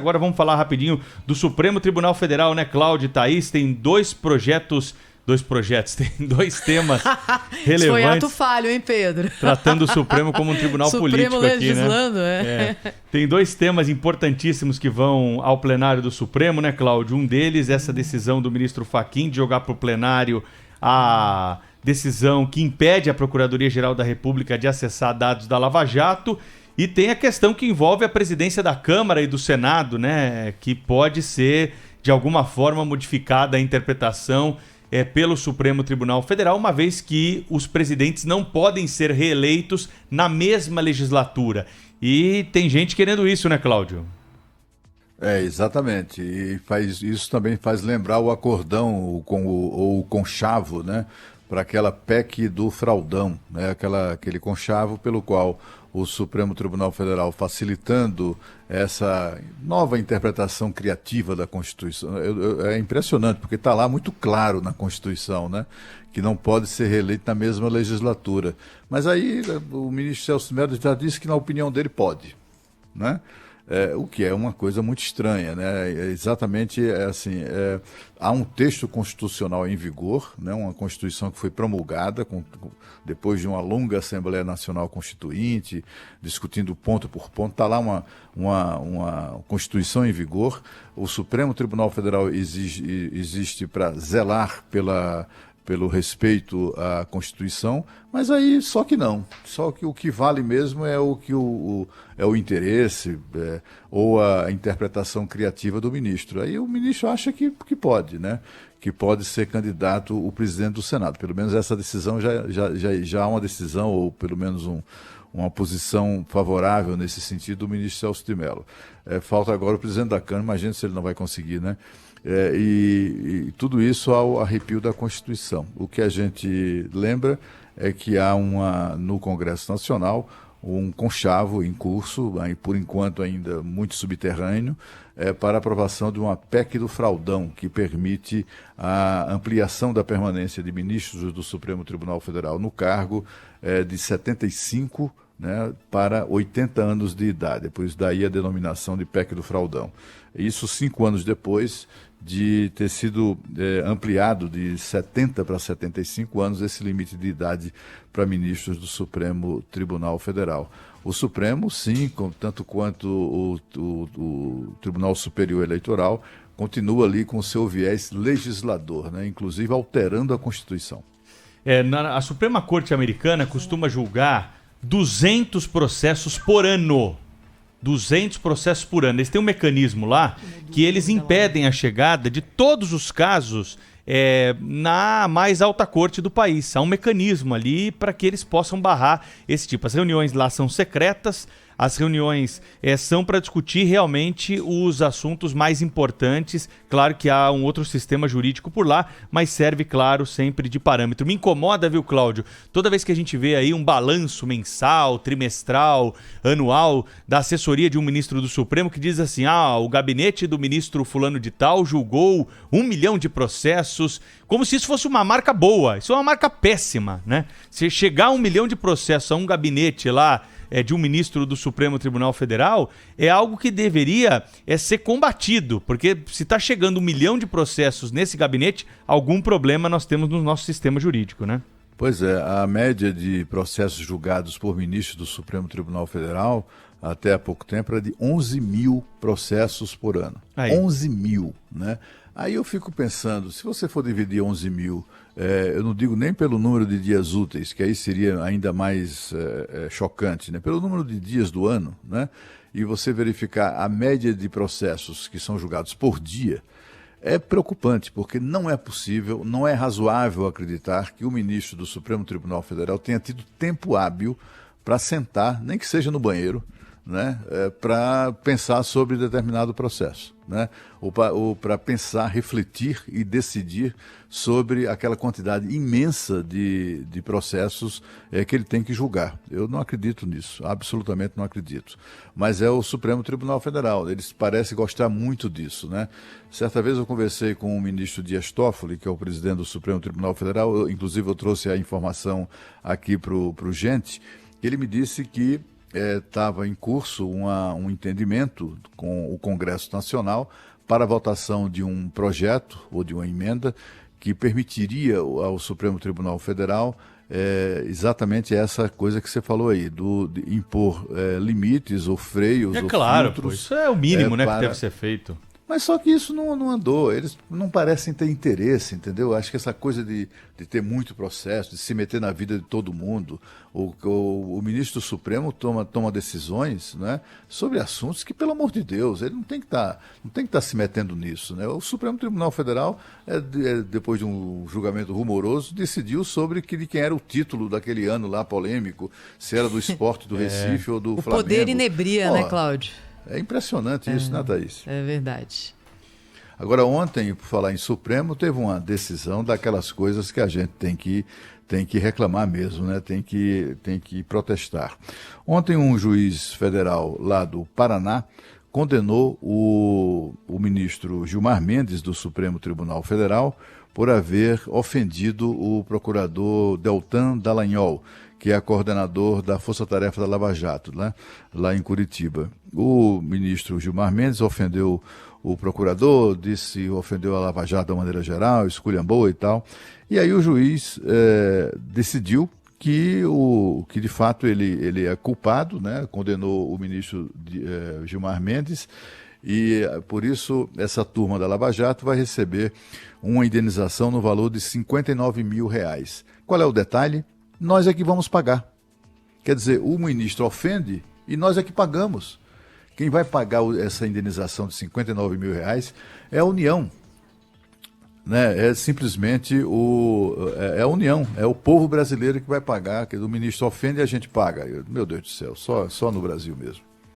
Agora vamos falar rapidinho do Supremo Tribunal Federal, né, Cláudio e Thaís? Tem dois projetos, tem dois temas relevantes. Foi ato falho, hein, Pedro? Tratando o Supremo como um tribunal político aqui, né? Legislando, Tem dois temas importantíssimos que vão ao plenário do Supremo, né, Cláudio? Um deles, essa decisão do ministro Fachin de jogar para o plenário a decisão que impede a Procuradoria-Geral da República de acessar dados da Lava Jato. E tem a questão que envolve a presidência da Câmara e do Senado, né, que pode ser, de alguma forma, modificada a interpretação pelo Supremo Tribunal Federal, uma vez que os presidentes não podem ser reeleitos na mesma legislatura. E tem gente querendo isso, né, Cláudio? Exatamente. E isso também faz lembrar o acordão ou o conchavo, né, para aquela PEC do fraldão, né, aquele conchavo pelo qual o Supremo Tribunal Federal, facilitando essa nova interpretação criativa da Constituição. É impressionante, porque está lá muito claro na Constituição, né, que não pode ser reeleito na mesma legislatura. Mas aí o ministro Celso Mello já disse que, na opinião dele, pode, né? O que é uma coisa muito estranha, né? Há um texto constitucional em vigor, né? Uma Constituição que foi promulgada depois de uma longa Assembleia Nacional Constituinte, discutindo ponto por ponto. Está lá uma Constituição em vigor. O Supremo Tribunal Federal existe para zelar pelo respeito à Constituição, mas aí só que não. Só que o que vale mesmo é o interesse ou a interpretação criativa do ministro. Aí o ministro acha que pode, né? Que pode ser candidato o presidente do Senado. Pelo menos essa decisão já há uma decisão, ou pelo menos uma posição favorável nesse sentido do ministro Celso de Mello. Falta agora o presidente da Câmara, imagina se ele não vai conseguir, né? E tudo isso ao arrepio da Constituição. O que a gente lembra é que há no Congresso Nacional um conchavo em curso, por enquanto ainda muito subterrâneo, para aprovação de uma PEC do fraldão, que permite a ampliação da permanência de ministros do Supremo Tribunal Federal no cargo de 75, né, para 80 anos de idade. Por isso daí a denominação de PEC do fraldão. Isso 5 anos depois de ter sido ampliado de 70 para 75 anos esse limite de idade para ministros do Supremo Tribunal Federal. O Supremo, sim, tanto quanto o Tribunal Superior Eleitoral, continua ali com o seu viés legislador, né, inclusive alterando a Constituição. A Suprema Corte Americana costuma julgar 200 processos por ano. 200 processos por ano. Eles têm um mecanismo lá que eles impedem a chegada de todos os casos na mais alta corte do país. Há um mecanismo ali para que eles possam barrar esse tipo. As reuniões lá são secretas, as reuniões são para discutir realmente os assuntos mais importantes. Claro que há um outro sistema jurídico por lá, mas serve, claro, sempre de parâmetro. Me incomoda, viu, Cláudio? Toda vez que a gente vê aí um balanço mensal, trimestral, anual da assessoria de um ministro do Supremo que diz assim, o gabinete do ministro fulano de tal julgou 1 milhão de processos, como se isso fosse uma marca boa. Isso é uma marca péssima, né? Se chegar a 1 milhão de processos a um gabinete lá, de um ministro do Supremo Tribunal Federal, é algo que deveria ser combatido, porque se está chegando 1 milhão de processos nesse gabinete, algum problema nós temos no nosso sistema jurídico, né? Pois é, a média de processos julgados por ministros do Supremo Tribunal Federal, até há pouco tempo, era de 11 mil processos por ano. 11 mil, né? Aí eu fico pensando, se você for dividir 11 mil, eu não digo nem pelo número de dias úteis, que aí seria ainda mais chocante, né? Pelo número de dias do ano, né? E você verificar a média de processos que são julgados por dia, é preocupante, porque não é possível, não é razoável acreditar que o ministro do Supremo Tribunal Federal tenha tido tempo hábil para sentar, nem que seja no banheiro, né, para pensar sobre determinado processo, né, ou para pensar, refletir e decidir sobre aquela quantidade imensa de processos que ele tem que julgar. Eu não acredito nisso, absolutamente não acredito. Mas é o Supremo Tribunal Federal, eles parecem gostar muito disso, né? Certa vez eu conversei com o ministro Dias Toffoli, que é o presidente do Supremo Tribunal Federal, inclusive eu trouxe a informação aqui para o Gente, ele me disse que estava em curso um entendimento com o Congresso Nacional para a votação de um projeto ou de uma emenda que permitiria ao Supremo Tribunal Federal exatamente essa coisa que você falou aí, de impor limites ou freios ou claro, filtros. Isso é o mínimo, né, para... que deve ser feito. Mas só que isso não andou, eles não parecem ter interesse, entendeu? Acho que essa coisa de ter muito processo, de se meter na vida de todo mundo, o ministro do Supremo toma decisões, né, sobre assuntos que, pelo amor de Deus, ele não tem que estar se metendo nisso, né? O Supremo Tribunal Federal, depois de um julgamento rumoroso, decidiu sobre de quem era o título daquele ano lá polêmico, se era do Sport do Recife ou do O Flamengo. poder inebria, né, Cláudio? É impressionante isso, né, Thaís? É verdade. Agora, ontem, por falar em Supremo, teve uma decisão daquelas coisas que a gente tem que reclamar mesmo, né? Tem que protestar. Ontem, um juiz federal lá do Paraná condenou o ministro Gilmar Mendes, do Supremo Tribunal Federal, por haver ofendido o procurador Deltan Dallagnol, que é coordenador da Força Tarefa da Lava Jato, né, lá em Curitiba. O ministro Gilmar Mendes ofendeu o procurador, ofendeu a Lava Jato de maneira geral, esculhambou e tal. E aí o juiz decidiu que de fato ele é culpado, né, condenou o ministro Gilmar Mendes, e por isso essa turma da Lava Jato vai receber uma indenização no valor de R$59 mil. Qual é o detalhe? Nós é que vamos pagar. Quer dizer, o ministro ofende e nós é que pagamos. Quem vai pagar essa indenização de R$59 mil é a União. Né? É simplesmente a União, é o povo brasileiro que vai pagar. O ministro ofende e a gente paga. Meu Deus do céu, só no Brasil mesmo.